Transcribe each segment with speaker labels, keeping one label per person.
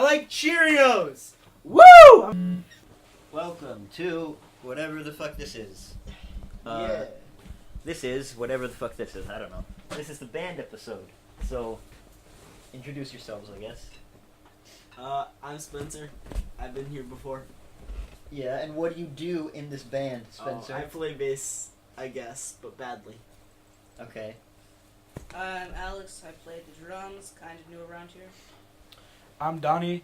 Speaker 1: like Cheerios! Woo!
Speaker 2: Welcome to whatever the fuck this is.
Speaker 1: Yeah.
Speaker 2: This is whatever the fuck this is. I don't know. This is the band episode. So, introduce yourselves, I guess.
Speaker 3: I'm Spencer. I've been here before.
Speaker 2: Yeah, and what do you do in this band, Spencer?
Speaker 3: I play bass, I guess, but badly.
Speaker 2: Okay.
Speaker 4: I'm Alex. I play the drums, kind of new around here.
Speaker 1: I'm Donny.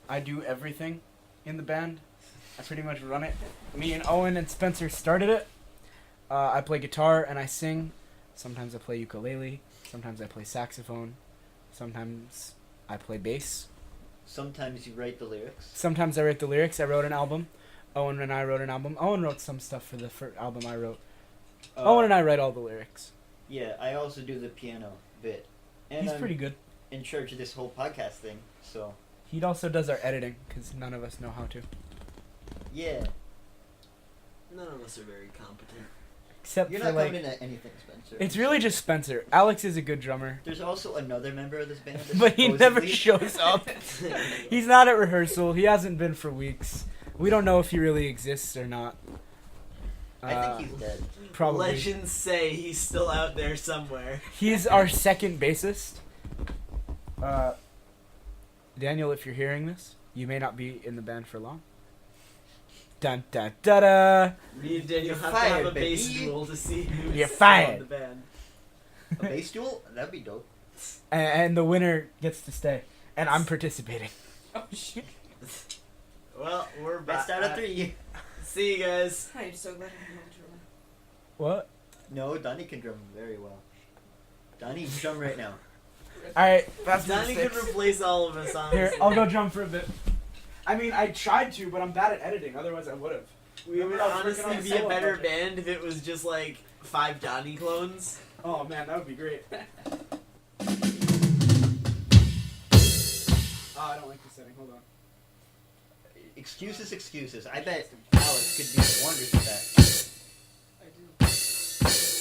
Speaker 1: I do everything in the band. I pretty much run it. Me and Owen and Spencer started it. I play guitar and I sing. Sometimes I play ukulele. Sometimes I play saxophone. Sometimes I play bass.
Speaker 2: Sometimes you write the lyrics.
Speaker 1: Sometimes I write the lyrics. I wrote an album. Owen and I wrote an album. Owen wrote some stuff for the first album I wrote. Owen and I write all the lyrics.
Speaker 2: Yeah, I also do the piano bit. And
Speaker 1: He's
Speaker 2: I'm
Speaker 1: pretty good.
Speaker 2: in charge of this whole podcast thing, so...
Speaker 1: He also does our editing, because none of us know how to.
Speaker 2: Yeah.
Speaker 3: None of us are very competent.
Speaker 1: Except
Speaker 2: You're
Speaker 1: for,
Speaker 2: not
Speaker 1: like...
Speaker 2: coming into anything, Spencer.
Speaker 1: It's really just Spencer. Alex is a good drummer.
Speaker 2: There's also another member of this band that
Speaker 1: But he never
Speaker 2: supposedly-
Speaker 1: shows up. He's not at rehearsal. He hasn't been for weeks. We don't know if he really exists or not.
Speaker 2: I think he's dead.
Speaker 1: Probably.
Speaker 3: Legends say he's still out there somewhere.
Speaker 1: He's our second bassist. Daniel, if you're hearing this, you may not be in the band for long. Dun da da da.
Speaker 3: Me and Daniel
Speaker 2: You're
Speaker 3: have
Speaker 2: fired,
Speaker 3: to have a bass
Speaker 2: baby.
Speaker 3: duel to see who's
Speaker 1: You're
Speaker 3: still
Speaker 1: fired.
Speaker 3: in the band.
Speaker 2: A bass duel? That'd be dope.
Speaker 1: And the winner gets to stay. And I'm participating.
Speaker 4: Oh shit!
Speaker 3: Well, we're back.
Speaker 2: Best out of 3.
Speaker 3: See you guys.
Speaker 4: I'm so glad I'm able to run.
Speaker 1: What?
Speaker 2: No, Donny can drum very well. Donny, drum right now.
Speaker 1: Alright, that's
Speaker 3: Donny could replace all of us, honestly.
Speaker 1: Here, I'll go drum for a bit. I mean, I tried to, but I'm bad at editing. Otherwise, I would have.
Speaker 3: We would honestly
Speaker 1: on
Speaker 3: be a
Speaker 1: solo
Speaker 3: better
Speaker 1: project.
Speaker 3: band if it was just like 5 Donny clones.
Speaker 1: Oh man, that would be great. I don't like the setting. Hold on.
Speaker 2: Excuses, excuses. I bet Alex could do wonders with that.
Speaker 4: I do.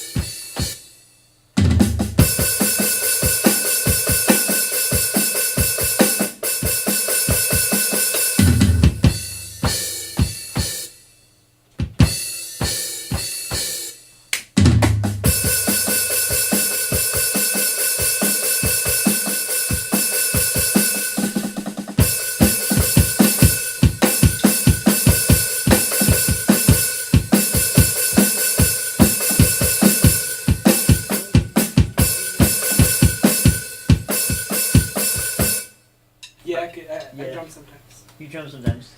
Speaker 1: Yeah, I
Speaker 2: Yeah.
Speaker 1: drum sometimes.
Speaker 2: You drum sometimes.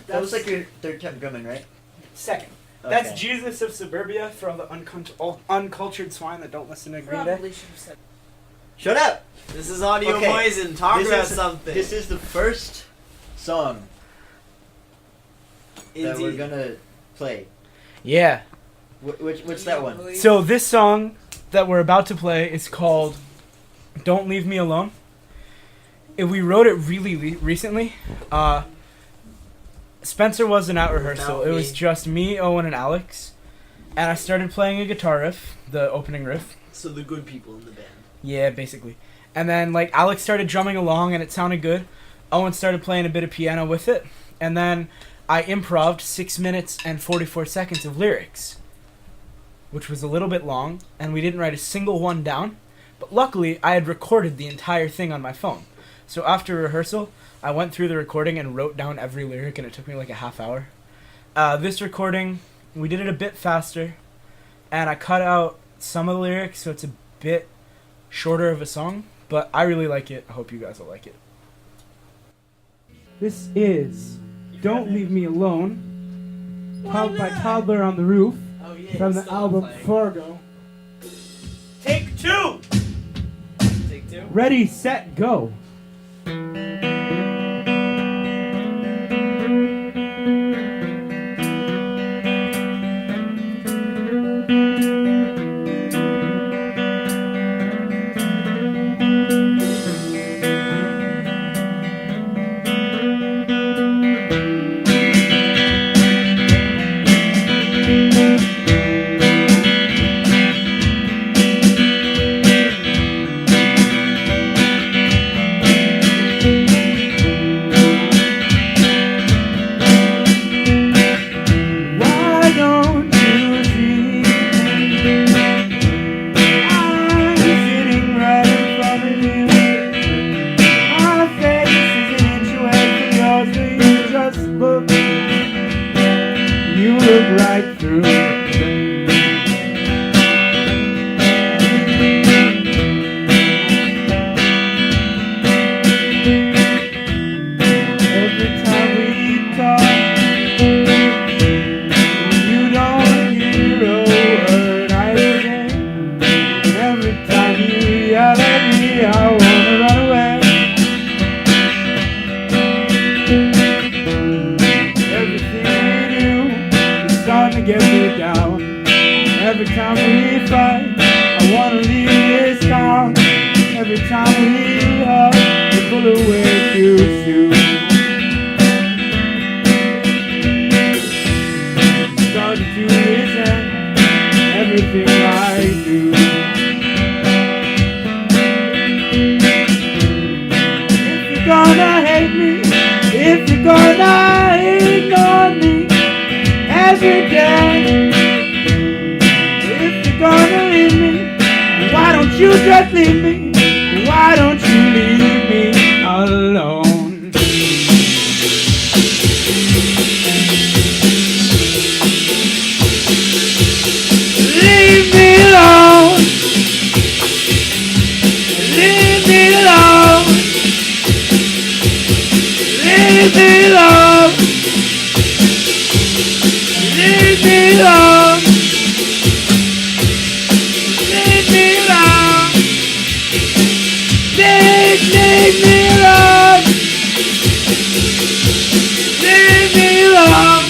Speaker 2: That was like your third time drumming, right?
Speaker 1: Second.
Speaker 2: Okay.
Speaker 1: That's Jesus of Suburbia for all the uncultured swine that don't listen to Green Day.
Speaker 4: Probably should have said.
Speaker 2: Shut up!
Speaker 3: This is Audio
Speaker 2: Okay,
Speaker 3: Poison. Talk
Speaker 2: this
Speaker 3: about
Speaker 2: is-
Speaker 3: something.
Speaker 2: This is the first song that we're
Speaker 3: Indeed.
Speaker 2: gonna play.
Speaker 1: Yeah.
Speaker 2: What's that one?
Speaker 1: So this song that we're about to play is called "Don't Leave Me Alone." We wrote it really recently. Spencer wasn't at rehearsal.
Speaker 3: Without
Speaker 1: It was
Speaker 3: me.
Speaker 1: just me, Owen, and Alex. And I started playing a guitar riff, the opening riff.
Speaker 3: So the good people in the band.
Speaker 1: Yeah, basically. And then like Alex started drumming along and it sounded good. Owen started playing a bit of piano with it. And then I improv'd 6 minutes and 44 seconds of lyrics, which was a little bit long, and we didn't write a single one down. But luckily, I had recorded the entire thing on my phone. So after rehearsal, I went through the recording and wrote down every lyric, and it took me like a half hour. This recording, we did it a bit faster, and I cut out some of the lyrics, so it's a bit shorter of a song, but I really like it. I hope you guys will like it. This is Don't Leave Me Alone, played by Toddler on the Roof,
Speaker 3: Oh yeah.
Speaker 1: from
Speaker 3: it's
Speaker 1: the
Speaker 3: still
Speaker 1: album
Speaker 3: playing.
Speaker 1: Fargo. Take 2!
Speaker 3: Take 2.
Speaker 1: Ready, set, go. Everything we do is starting to get me down. Every time we fight, I wanna leave this town. Every time we hug, we pull away too soon. Starting to resent everything I do. If you're gonna hate me, if you're gonna ignore me every day, if you're gonna leave me, why don't you just leave me? Why don't you leave me alone? Leave me alone. Leave me alone. Leave me alone. Leave me alone. Leave me alone. Leave me alone. Leave me alone.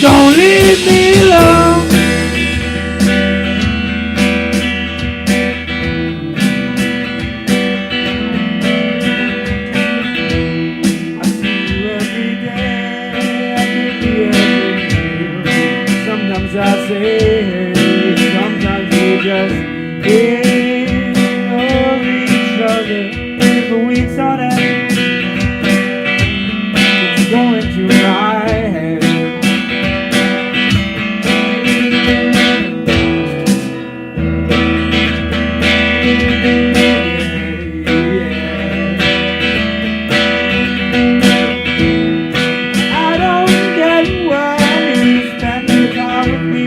Speaker 1: Don't leave me alone. I see you every day, I give you everything. Sometimes I say hey, sometimes we just ignore each other for weeks on end. It's going to my head. I don't get why you spend your time with me.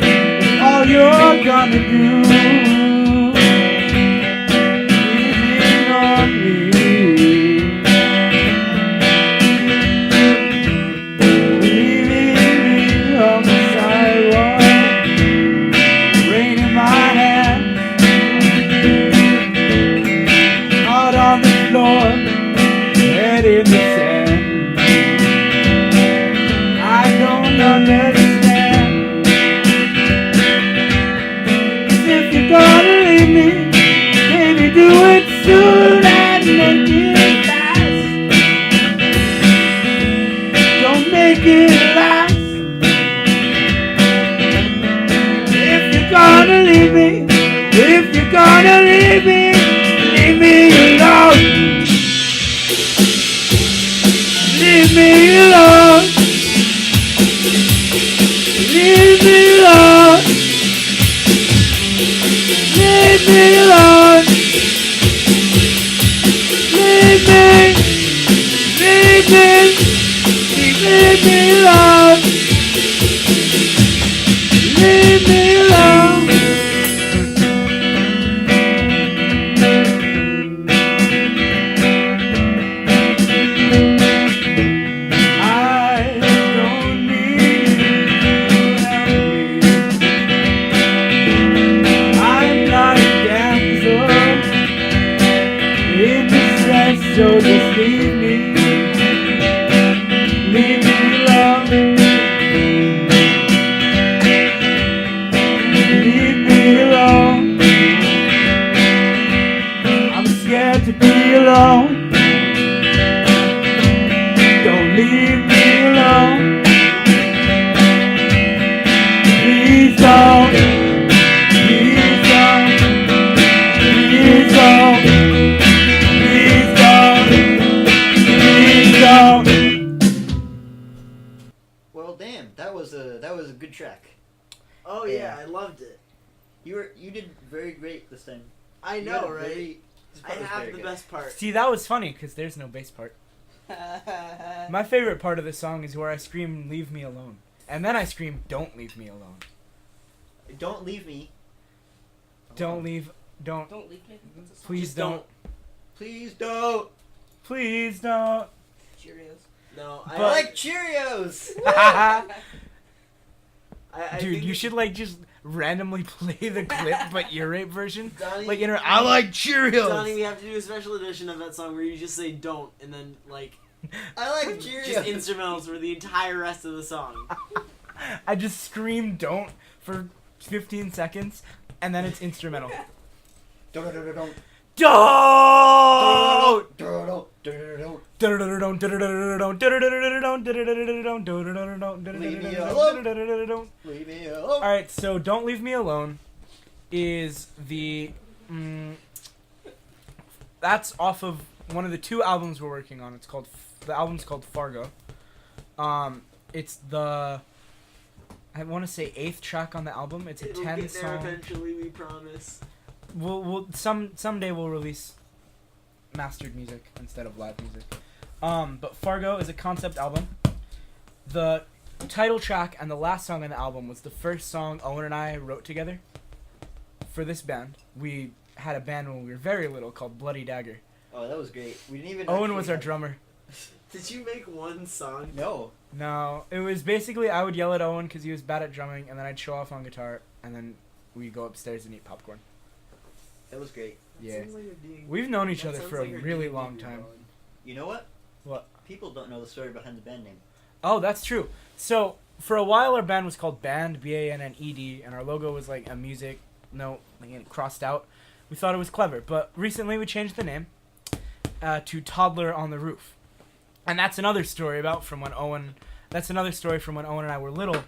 Speaker 1: If all you're gonna do is ignore me. Leaving me on the sidewalk, rain in my hands, heart on the floor, head in the sand. I don't understand. 'Cause if you're gonna leave me, baby, do it soon and make it fast. Don't make it last. If you're gonna leave me, if you're gonna leave me alone. Leave me alone. Leave me alone. Leave me alone. Leave me. Leave me. Leave me alone. Leave me alone. I don't need you to help me. I'm not a damsel in distress, so just leave me. Leave me alone. Leave me alone. I'm scared to be alone. Don't leave me alone. Please don't. Please don't. Please don't. Please don't. Please don't.
Speaker 2: Well, damn, that was a good track.
Speaker 3: Oh yeah, I loved it.
Speaker 2: You did very great this time.
Speaker 3: I
Speaker 2: You
Speaker 3: know,
Speaker 2: had a
Speaker 3: right?
Speaker 2: very- this
Speaker 3: I
Speaker 2: part was
Speaker 3: have
Speaker 2: very
Speaker 3: the
Speaker 2: good.
Speaker 3: best part.
Speaker 1: See, that was funny because there's no bass part. My favorite part of the song is where I scream, "Leave me alone," and then I scream, "Don't leave me alone."
Speaker 2: Don't leave me.
Speaker 1: Don't leave. Don't.
Speaker 4: Don't leave me. That's a song.
Speaker 1: Please
Speaker 3: Just
Speaker 1: don't.
Speaker 2: Please don't.
Speaker 1: Please don't.
Speaker 4: Cheerios.
Speaker 3: No,
Speaker 2: I
Speaker 1: But-
Speaker 2: like Cheerios.
Speaker 3: I
Speaker 1: Dude,
Speaker 3: think
Speaker 1: you should like just randomly play the clip but ear rape version.
Speaker 3: Donny,
Speaker 1: Like in her, I like Cheerios.
Speaker 3: Donny, we have to do a special edition of that song where you just say "don't" and then like
Speaker 2: I like Cheerios.
Speaker 3: just instrumentals for the entire rest of the song.
Speaker 1: I just scream "don't" for 15 seconds, and then it's instrumental.
Speaker 2: Don't.
Speaker 1: Don't.
Speaker 2: Leave me alone.
Speaker 1: Alright, so Don't Leave Me Alone is that's off of one of the 2 albums we're working on. The album's called Fargo. It's the, I want to say 8th track on the album. It's a
Speaker 3: It'll
Speaker 1: 10
Speaker 3: get there
Speaker 1: song.
Speaker 3: eventually, we promise.
Speaker 1: Someday we'll release mastered music instead of live music. But Fargo is a concept album. The title track and the last song on the album was the first song Owen and I wrote together for this band. We had a band when we were very little called Bloody Dagger.
Speaker 2: Oh, that was great. We didn't even.
Speaker 1: Owen was our drummer.
Speaker 3: Did you make one song?
Speaker 2: No.
Speaker 1: No, it was basically I would yell at Owen because he was bad at drumming, and then I'd show off on guitar, and then we'd go upstairs and eat popcorn.
Speaker 2: That was great.
Speaker 1: Yeah.
Speaker 3: Sounds like you're doing-
Speaker 1: We've known each
Speaker 3: that
Speaker 1: other
Speaker 3: sounds
Speaker 1: for
Speaker 3: like
Speaker 1: a
Speaker 3: you're
Speaker 1: really
Speaker 3: doing
Speaker 1: long
Speaker 3: David
Speaker 1: time.
Speaker 3: Bowie.
Speaker 2: You know what?
Speaker 1: What?
Speaker 2: People don't know the story behind the band name.
Speaker 1: Oh, that's true. So, for a while, our band was called Band, Banned, and our logo was like a music note, like crossed out. We thought it was clever, but recently we changed the name to Toddler on the Roof. And that's another story from when Owen and I were little.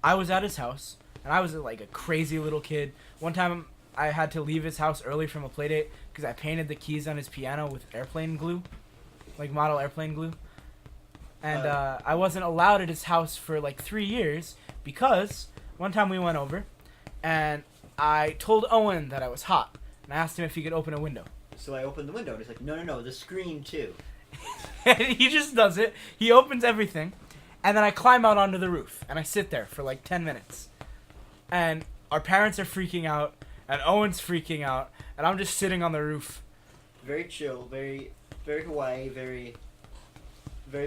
Speaker 1: I was at his house, and I was like a crazy little kid. One time, I had to leave his house early from a playdate because I painted the keys on his piano with airplane glue, like model airplane glue. And I wasn't allowed at his house for like 3 years because one time we went over and I told Owen that I was hot. And I asked him if he could open a window.
Speaker 2: So I opened the window and he's like, no, the screen too.
Speaker 1: And he just does it. He opens everything. And then I climb out onto the roof. And I sit there for like 10 minutes. And our parents are freaking out. And Owen's freaking out. And I'm just sitting on the roof.
Speaker 2: Very chill, very Hawaii, very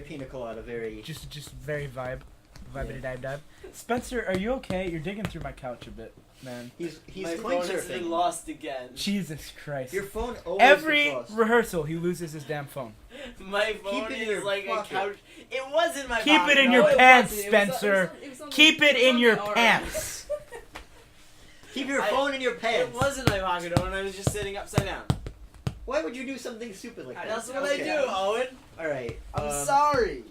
Speaker 2: pina colada, very...
Speaker 1: Just very vibity-dive. Spencer, are you okay? You're digging through my couch a bit, man.
Speaker 2: He's
Speaker 3: My
Speaker 2: coin
Speaker 3: phone has been
Speaker 2: surfing.
Speaker 3: lost again.
Speaker 1: Jesus Christ.
Speaker 2: Your phone always
Speaker 1: Every
Speaker 2: gets lost.
Speaker 1: rehearsal, he loses his damn phone.
Speaker 3: My phone
Speaker 2: it in
Speaker 3: is
Speaker 2: your
Speaker 3: like
Speaker 2: pocket.
Speaker 3: a couch. It was in my
Speaker 1: Keep
Speaker 3: pocket.
Speaker 1: it in
Speaker 3: No,
Speaker 1: your
Speaker 3: it
Speaker 1: pants,
Speaker 3: wasn't. It was-
Speaker 1: Spencer.
Speaker 4: It was on the-
Speaker 1: Keep it
Speaker 4: was
Speaker 1: in
Speaker 4: on
Speaker 1: your
Speaker 4: the RF.
Speaker 1: pants.
Speaker 2: Keep your
Speaker 3: I-
Speaker 2: phone in your pants.
Speaker 3: It was in my pocket when I was just sitting upside down.
Speaker 2: Why would you do something stupid like that?
Speaker 3: That's what
Speaker 2: Okay.
Speaker 3: I do, Owen.
Speaker 2: Alright.
Speaker 3: I'm sorry.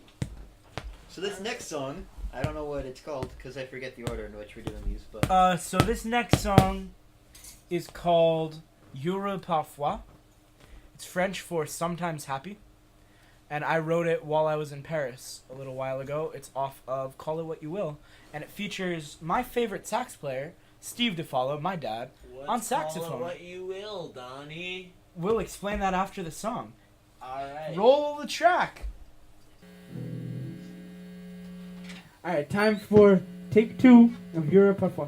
Speaker 2: So this next song, I don't know what it's called because I forget the order in which we're doing these, but...
Speaker 1: So this next song is called Heureux Parfois. It's French for Sometimes Happy. And I wrote it while I was in Paris a little while ago. It's off of Call It What You Will. And it features my favorite sax player, Steve DeFallo, my dad, on saxophone.
Speaker 3: Call it what you will, Donny.
Speaker 1: We'll explain that after the song.
Speaker 3: Alright.
Speaker 1: Roll the track. Alright, time for take 2 of Heureux Parfois.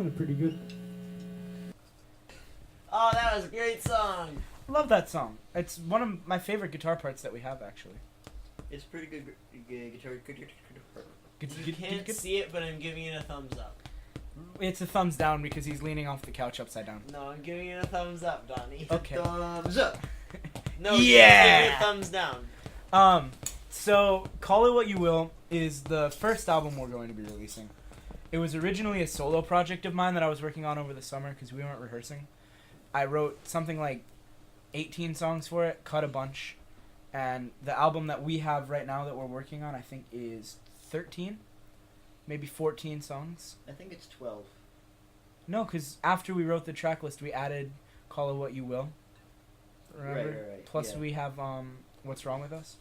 Speaker 1: sounded pretty good.
Speaker 3: Oh, that was a great song.
Speaker 1: Love that song. It's one of my favorite guitar parts that we have, actually.
Speaker 2: It's pretty good guitar.
Speaker 3: You can't see it, but I'm giving it a thumbs up.
Speaker 1: It's a thumbs down because he's leaning off the couch upside down.
Speaker 3: No, I'm giving it a thumbs up, Donny.
Speaker 1: Okay.
Speaker 2: Thumbs up.
Speaker 3: No,
Speaker 1: Yeah!
Speaker 3: give it a thumbs down.
Speaker 1: So Call It What You Will is the first album we're going to be releasing. It was originally a solo project of mine that I was working on over the summer because we weren't rehearsing. I wrote something like 18 songs for it, cut a bunch, and the album that we have right now that we're working on, I think, is 13, maybe 14 songs.
Speaker 2: I think it's 12.
Speaker 1: No, because after we wrote the track list, we added Call It What You Will. Remember?
Speaker 2: Right.
Speaker 1: Plus
Speaker 2: yeah.
Speaker 1: we have What's Wrong With Us?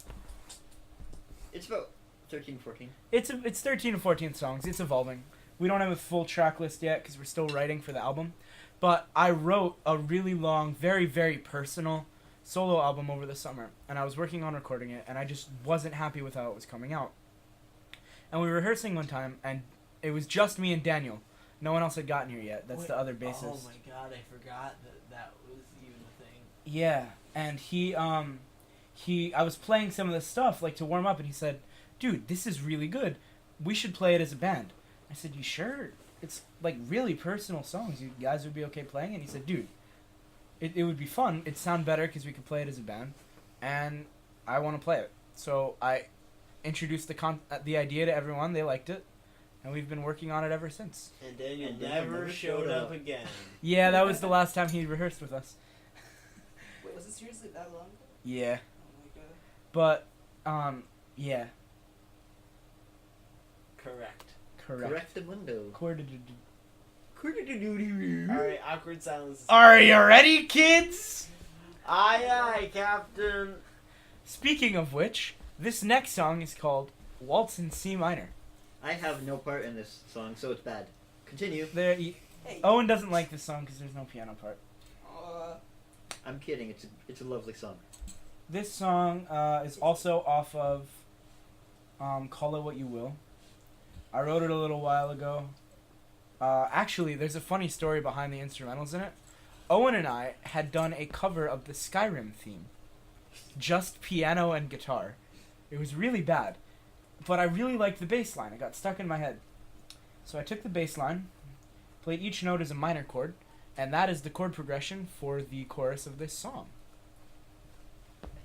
Speaker 2: It's about 13, 14.
Speaker 1: It's 13 to 14 songs. It's evolving. We don't have a full track list yet because we're still writing for the album. But I wrote a really long, very, very personal solo album over the summer. And I was working on recording it, and I just wasn't happy with how it was coming out. And we were rehearsing one time, and it was just me and Daniel. No one else had gotten here yet. That's the other bassist.
Speaker 3: Oh my god, I forgot that was even a thing.
Speaker 1: Yeah, and I was playing some of the stuff, like, to warm up, and he said, "Dude, this is really good. We should play it as a band." I said, "You sure? It's, like, really personal songs. You guys would be okay playing it?" And he said, "Dude, it would be fun. It'd sound better because we could play it as a band, and I want to play it." So I introduced the idea to everyone. They liked it, and we've been working on it ever since.
Speaker 3: And Daniel
Speaker 2: And Daniel
Speaker 3: never
Speaker 2: never
Speaker 3: showed
Speaker 2: showed
Speaker 3: up
Speaker 2: up.
Speaker 3: again.
Speaker 1: Yeah, that was the last time he rehearsed with us.
Speaker 4: Wait, was it seriously that long ago?
Speaker 1: Yeah,
Speaker 4: Oh my god.
Speaker 1: but, yeah,
Speaker 3: Correct.
Speaker 1: correct.
Speaker 2: Correctamundo.
Speaker 3: Alright, awkward silence.
Speaker 1: Are you ready, kids?
Speaker 3: Aye, aye, Captain.
Speaker 1: Speaking of which, this next song is called Waltz in C Minor.
Speaker 2: I have no part in this song, so it's bad. Continue.
Speaker 4: Hey.
Speaker 1: Owen doesn't like this song because there's no piano part.
Speaker 2: I'm kidding. It's a lovely song.
Speaker 1: This song is also off of Call It What You Will. I wrote it a little while ago. Actually, there's a funny story behind the instrumentals in it. Owen and I had done a cover of the Skyrim theme. Just piano and guitar. It was really bad. But I really liked the bass line. It got stuck in my head. So I took the bass line, played each note as a minor chord, and that is the chord progression for the chorus of this song.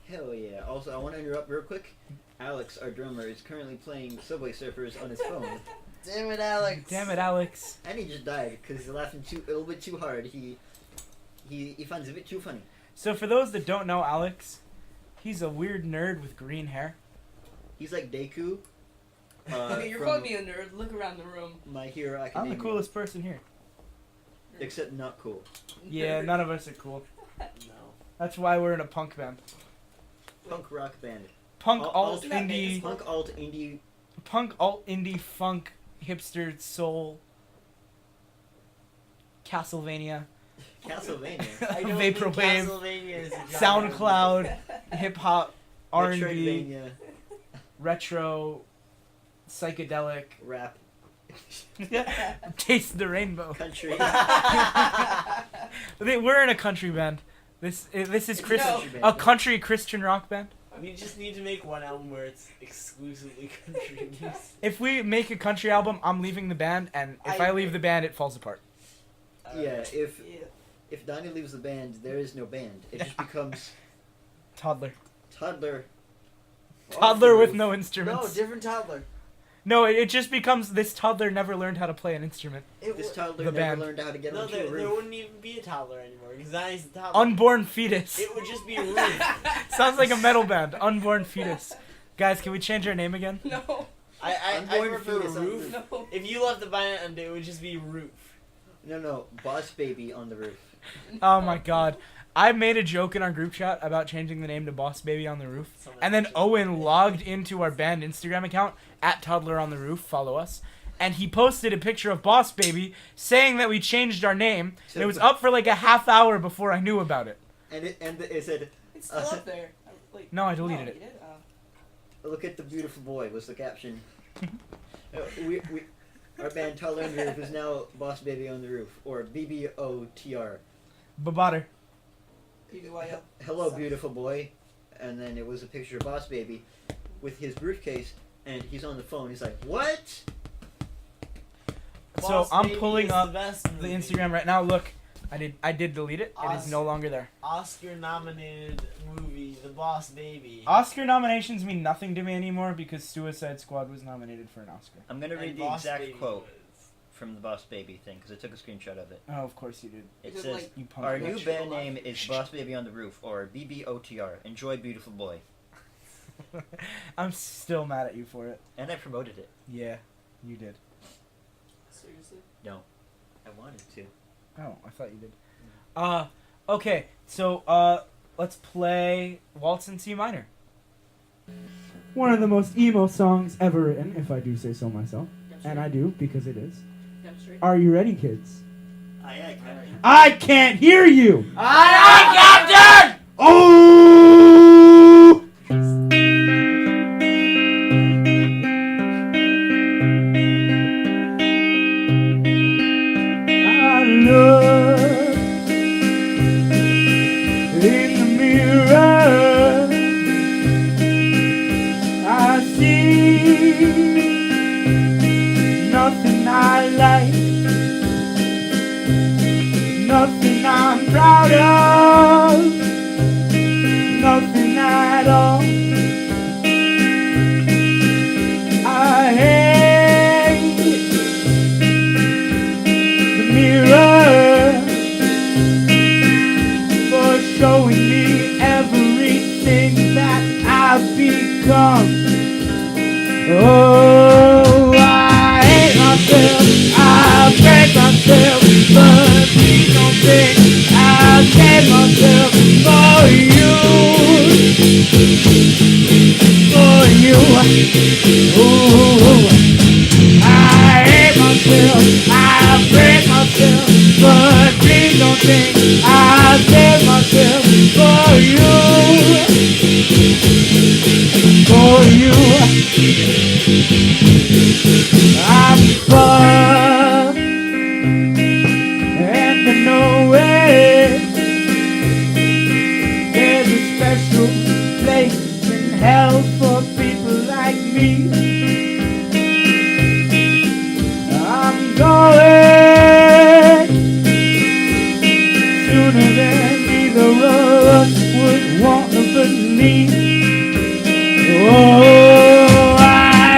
Speaker 2: Hell yeah. Also, I want to interrupt real quick. Alex, our drummer, is currently playing Subway Surfers on his phone.
Speaker 3: Damn it, Alex.
Speaker 1: Damn it, Alex.
Speaker 2: And he just died because he's laughing a little bit too hard. He finds it a bit too funny.
Speaker 1: So for those that don't know Alex, he's a weird nerd with green hair.
Speaker 2: He's like Deku.
Speaker 4: Okay, you're
Speaker 2: from
Speaker 4: calling me a nerd. Look around the room.
Speaker 2: My Hero
Speaker 1: I'm
Speaker 2: Academia.
Speaker 1: the coolest person here.
Speaker 2: Except not cool.
Speaker 1: Yeah, none of us are cool.
Speaker 3: No.
Speaker 1: That's why we're in a punk band.
Speaker 2: Punk rock band.
Speaker 1: Punk
Speaker 2: Alt-
Speaker 1: alt
Speaker 2: alt-
Speaker 1: indie,
Speaker 2: Punk alt indie.
Speaker 1: punk alt indie funk hipster soul. Castlevania,
Speaker 2: Castlevania.
Speaker 3: I don't
Speaker 1: Vaporwave,
Speaker 3: think Castlevania is a genre.
Speaker 1: SoundCloud, hip hop, R&B,
Speaker 2: Metroidvania,
Speaker 1: retro, psychedelic.
Speaker 2: rap,
Speaker 1: Taste the rainbow.
Speaker 2: country.
Speaker 1: We're in a country band. This is
Speaker 4: No.
Speaker 1: a country Christian rock band.
Speaker 3: We just need to make one album where it's exclusively country music.
Speaker 1: If we make a country album, I'm leaving the band, and if I leave the band, it falls apart.
Speaker 2: Yeah, if
Speaker 4: Yeah.
Speaker 2: Donny leaves the band, there is no band. It just becomes
Speaker 1: Toddler.
Speaker 2: Toddler.
Speaker 1: Toddler with no
Speaker 3: No,
Speaker 1: instruments.
Speaker 3: different toddler.
Speaker 1: No, it just becomes this toddler never learned how to play an instrument.
Speaker 2: This toddler
Speaker 1: The
Speaker 2: never
Speaker 1: band.
Speaker 2: learned how to get
Speaker 3: No,
Speaker 2: onto a
Speaker 3: there
Speaker 2: roof.
Speaker 3: wouldn't even be a toddler anymore because Donnie's the toddler.
Speaker 1: Unborn fetus.
Speaker 3: It would just be a roof.
Speaker 1: Sounds like a metal band. Unborn fetus. Guys, can we change our name again?
Speaker 4: No.
Speaker 3: I
Speaker 2: Unborn
Speaker 3: prefer
Speaker 2: fetus on the
Speaker 3: roof.
Speaker 4: No.
Speaker 3: If you left the band, it would just be roof.
Speaker 2: No, Boss Baby on the roof.
Speaker 1: Oh my god. I made a joke in our group chat about changing the name to Boss Baby on the Roof. And then Owen logged into our band Instagram account, @Toddler on the Roof, follow us. And he posted a picture of Boss Baby saying that we changed our name. And it was up for like a half hour before I knew about it.
Speaker 2: And it said,
Speaker 4: It's still up there. Like,
Speaker 1: No, I deleted
Speaker 4: no,
Speaker 1: it.
Speaker 4: you did? Oh.
Speaker 2: "Look at the beautiful boy," was the caption. we Our band Toddler on the Roof is now Boss Baby on the Roof, or BBOTR.
Speaker 1: Babader.
Speaker 4: PBYO.
Speaker 2: Hello, beautiful boy. And then it was a picture of Boss Baby with his briefcase, and he's on the phone. He's like, what?
Speaker 1: So
Speaker 3: Boss
Speaker 1: I'm
Speaker 3: Baby
Speaker 1: pulling
Speaker 3: is
Speaker 1: up
Speaker 3: best
Speaker 1: the
Speaker 3: movie.
Speaker 1: Instagram right now. Look, I did delete it. It is no longer there.
Speaker 3: Oscar-nominated movie, The Boss Baby.
Speaker 1: Oscar nominations mean nothing to me anymore because Suicide Squad was nominated for an Oscar.
Speaker 2: I'm going to read
Speaker 3: And
Speaker 2: the
Speaker 3: Boss
Speaker 2: exact
Speaker 3: Baby
Speaker 2: quote
Speaker 3: was-
Speaker 2: from the Boss Baby thing, because I took a screenshot of it.
Speaker 1: Oh, of course you did.
Speaker 2: It
Speaker 4: Is it
Speaker 2: says,
Speaker 4: like-
Speaker 1: You punk
Speaker 2: our
Speaker 1: bitch.
Speaker 2: new band name is Boss Baby on the Roof, or BBOTR. Enjoy, beautiful boy.
Speaker 1: I'm still mad at you for it.
Speaker 2: And I promoted it.
Speaker 1: Yeah, you did.
Speaker 4: Seriously?
Speaker 2: No. I wanted to.
Speaker 1: Oh, I thought you did. Okay, so, let's play Waltz in C minor. One of the most emo songs ever written, if I do say so myself. And I do, because it is.
Speaker 4: Demonstrate.
Speaker 1: Are you ready, kids?
Speaker 2: I
Speaker 1: I can't hear you!
Speaker 2: Aye, Captain!
Speaker 1: Oh! I look in the mirror. I see nothing I like, nothing I'm proud of, nothing at all. I hate the mirror for showing me everything that I've become. Oh, I hate myself, I break myself, but please don't think I save myself for you, for you. Oh, I hate myself, I break myself, but please don't think I save myself for you, for you. I'm fucked, and I know it. There's a special place in hell for people like me. I'm going sooner than either of us would want to believe. Oh, I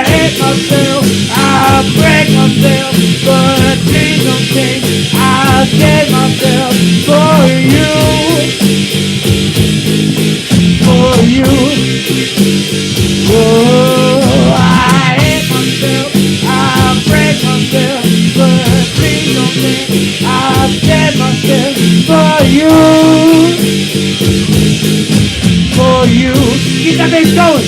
Speaker 1: hate myself, I break myself, but please don't think I save myself for you, for you. Oh, I hate myself, I break myself, but please don't think I save myself for you, keep that bass going.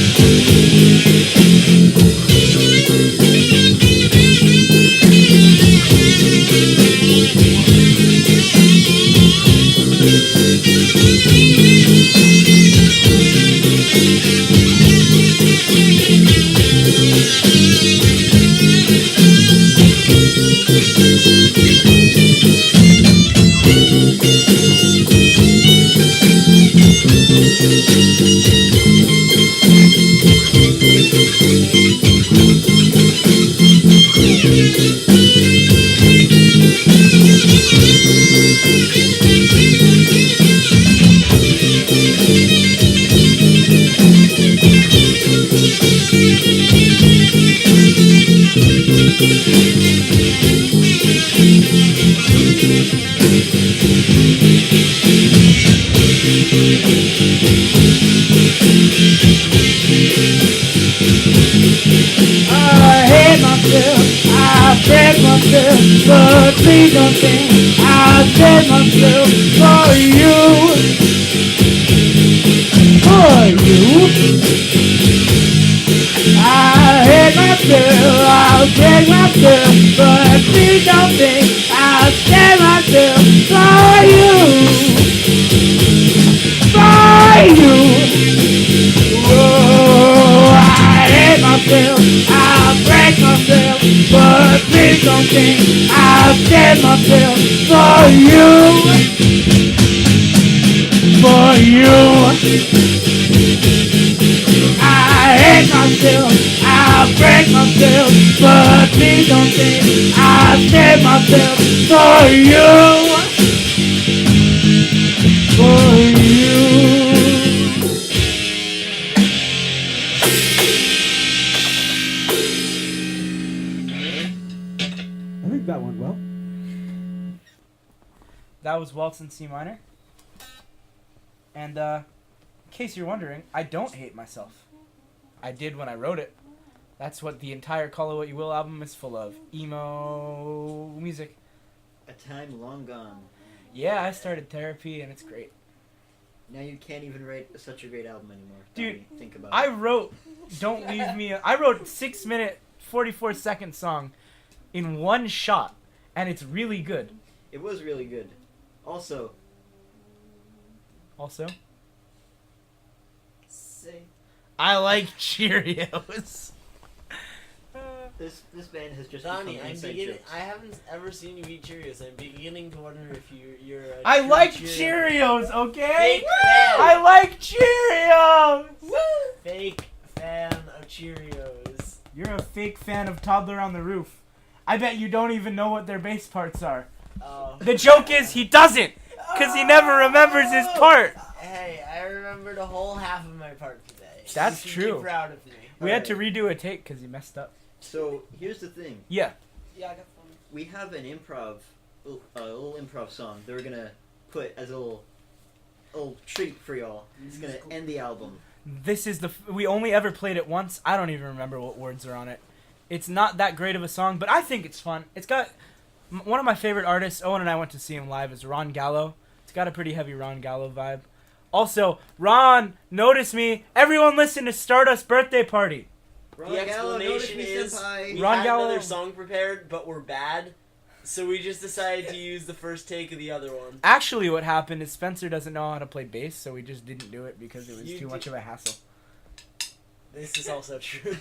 Speaker 1: I hate myself, I break myself, but please don't think I save myself for you, for you. I hate myself, I break myself, but please don't think I save myself for you. Oh, I hate myself, I break myself, but but please don't think I've scared myself for you. For you. I hate myself, I break myself, but please don't think I've scared myself for you. For you. I think that went well. That was Waltz in C minor. And in case you're wondering, I don't hate myself. I did when I wrote it. That's what the entire Call It What You Will album is full of. Emo music.
Speaker 2: A time long gone.
Speaker 1: Yeah, I started therapy and it's great.
Speaker 2: Now you can't even write such a great album anymore.
Speaker 1: Dude,
Speaker 2: Donny, think about
Speaker 1: I
Speaker 2: it.
Speaker 1: wrote Don't Leave Me... I wrote a 6-minute, 44-second song in one shot. And it's really good.
Speaker 2: It was really good. Also,
Speaker 4: Say.
Speaker 1: I like Cheerios.
Speaker 2: this band has just
Speaker 3: Donny,
Speaker 2: become
Speaker 3: I'm
Speaker 2: inside
Speaker 3: beginning.
Speaker 2: jokes.
Speaker 3: I haven't ever seen you eat Cheerios. I'm beginning to wonder if you're a
Speaker 1: I
Speaker 3: true
Speaker 1: like
Speaker 3: Cheerio
Speaker 1: Cheerios, okay?
Speaker 3: Fake fan.
Speaker 1: I like Cheerios!
Speaker 3: Fake fan of Cheerios.
Speaker 1: You're a fake fan of Toddler on the Roof. I bet you don't even know what their bass parts are.
Speaker 3: Oh.
Speaker 1: The joke is he doesn't, because he never remembers his part.
Speaker 3: Hey, I remembered a whole half of my part today.
Speaker 1: That's
Speaker 3: You should be
Speaker 1: true.
Speaker 3: proud of me.
Speaker 1: We had to redo a take because he messed up.
Speaker 2: So here's the thing.
Speaker 1: Yeah.
Speaker 4: Yeah, I got fun.
Speaker 2: We have an little improv song that we're gonna put as a little treat for y'all. It's gonna end the album.
Speaker 1: This is we only ever played it once. I don't even remember what words are on it. It's not that great of a song, but I think it's fun. It's got one of my favorite artists. Owen and I went to see him live. Is Ron Gallo. It's got a pretty heavy Ron Gallo vibe. Also, Ron, notice me. Everyone listen to Stardust Birthday Party.
Speaker 2: Ron
Speaker 3: The
Speaker 2: Gallo, notice
Speaker 3: explanation
Speaker 2: me,
Speaker 3: is
Speaker 2: senpai.
Speaker 3: we
Speaker 1: Ron
Speaker 3: had
Speaker 1: Gallo-
Speaker 3: another song prepared, but we're bad, so we just decided to use the first take of the other one.
Speaker 1: Actually, what happened is Spencer doesn't know how to play bass, so we just didn't do it because it was
Speaker 3: You
Speaker 1: too much
Speaker 3: did-
Speaker 1: of a hassle.
Speaker 3: This is also true.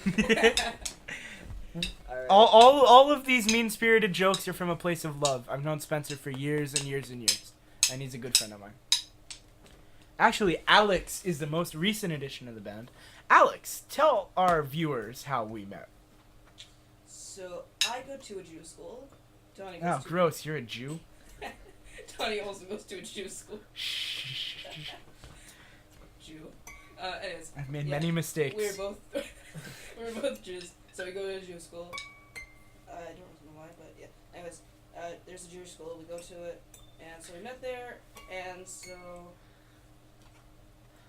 Speaker 3: Alright.
Speaker 1: all of these mean-spirited jokes are from a place of love. I've known Spencer for years and years and years, and he's a good friend of mine. Actually, Alex is the most recent addition of the band. Alex, tell our viewers how we met.
Speaker 4: So I go to a Jew school. Donny
Speaker 1: Oh,
Speaker 4: goes to
Speaker 1: gross, you're a Jew?
Speaker 4: Donny also goes to a Jew school.
Speaker 1: Shh.
Speaker 4: Jew. Anyways,
Speaker 1: I've made
Speaker 4: yeah,
Speaker 1: many mistakes.
Speaker 4: we're both Jews, so we go to a Jew school. I don't know why, but yeah. Anyways, there's a Jewish school. We go to it, and so we met there, and so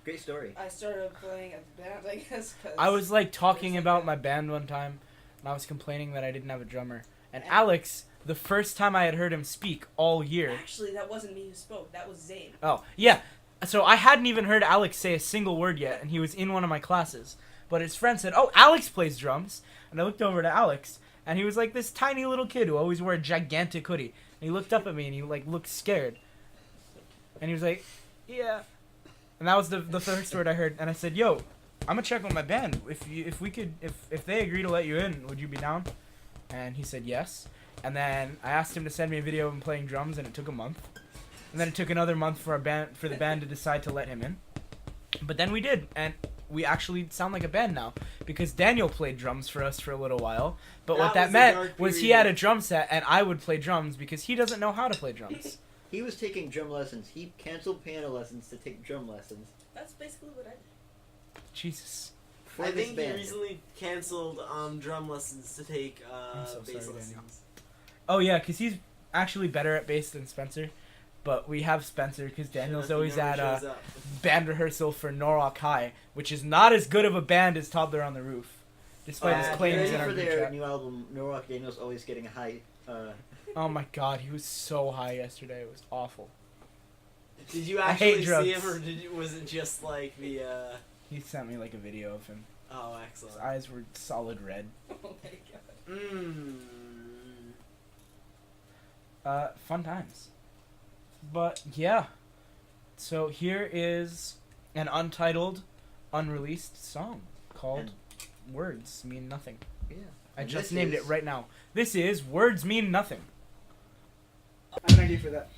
Speaker 2: Great story.
Speaker 4: I started playing at the band, I guess. Cause
Speaker 1: I was like talking
Speaker 4: there's, like,
Speaker 1: about my band one time, and I was complaining that I didn't have a drummer. And Alex, the first time I had heard him speak all year.
Speaker 4: Actually, that wasn't me who spoke. That was Zane.
Speaker 1: Oh, yeah. So I hadn't even heard Alex say a single word yet, and he was in one of my classes. But his friend said, "Oh, Alex plays drums." And I looked over to Alex, and he was like this tiny little kid who always wore a gigantic hoodie. And he looked up at me, and he like looked scared. And he was like, "Yeah." And that was the first word I heard. And I said, "Yo, I'm gonna check on my band. If they agree to let you in, would you be down?" And he said yes. And then I asked him to send me a video of him playing drums, and it took a month. And then it took another month for the band to decide to let him in. But then we did, and we actually sound like a band now because Daniel played drums for us for a little while. But what
Speaker 3: That
Speaker 1: that
Speaker 3: was a dark
Speaker 1: meant was he
Speaker 3: period.
Speaker 1: had a drum set, and I would play drums because he doesn't know how to play drums.
Speaker 2: He was taking drum lessons. He canceled piano lessons to take drum lessons
Speaker 4: That's basically what I did.
Speaker 1: Jesus.
Speaker 2: for
Speaker 3: I
Speaker 2: this
Speaker 3: think
Speaker 2: band.
Speaker 3: he recently canceled drum lessons to take
Speaker 1: I'm so
Speaker 3: bass
Speaker 1: sorry,
Speaker 3: lessons.
Speaker 1: Daniel. Oh yeah, because he's actually better at bass than Spencer. But we have Spencer because Daniel's
Speaker 3: Sure,
Speaker 1: always
Speaker 3: he never
Speaker 1: at
Speaker 3: shows up.
Speaker 1: band rehearsal for Norwalk High, which is not as good of a band as Toddler on the Roof, despite his
Speaker 2: Get
Speaker 1: claims
Speaker 2: ready
Speaker 1: in our
Speaker 2: for
Speaker 1: group
Speaker 2: their
Speaker 1: chat.
Speaker 2: new album, Norwalk Daniel's always getting high.
Speaker 1: Oh my god, he was so high yesterday. It was awful.
Speaker 3: Did you
Speaker 1: I hate
Speaker 3: actually
Speaker 1: drugs.
Speaker 3: see him, or was it just like the?
Speaker 1: He sent me like a video of him.
Speaker 3: Oh,
Speaker 1: His
Speaker 3: excellent.
Speaker 1: eyes were solid red.
Speaker 4: Oh my god.
Speaker 1: Fun times. But yeah. So here is an untitled, unreleased song called Words Mean Nothing.
Speaker 2: Yeah.
Speaker 1: I
Speaker 2: And
Speaker 1: just
Speaker 2: this
Speaker 1: named
Speaker 2: is-
Speaker 1: it right now. This is Words Mean Nothing. I have an idea for that.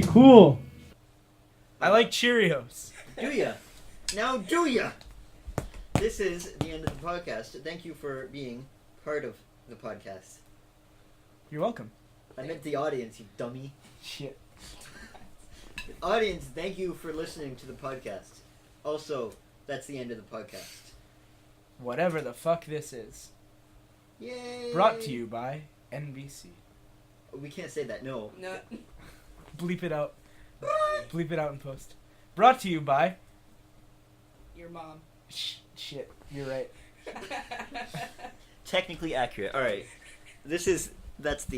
Speaker 1: Cool. I like Cheerios.
Speaker 2: Do ya? Now do ya? This is the end of the podcast. Thank you for being part of the podcast.
Speaker 1: You're welcome.
Speaker 2: I meant the audience, you dummy.
Speaker 1: Shit.
Speaker 2: Audience, thank you for listening to the podcast. Also, that's the end of the podcast.
Speaker 1: Whatever the fuck this is.
Speaker 2: Yay!
Speaker 1: Brought to you by NBC.
Speaker 2: We can't say that, no.
Speaker 4: No.
Speaker 1: Bleep it out. Bleep it out in post. Brought to you by...
Speaker 4: Your mom.
Speaker 1: Shit, you're right.
Speaker 2: Technically accurate. Alright. That's the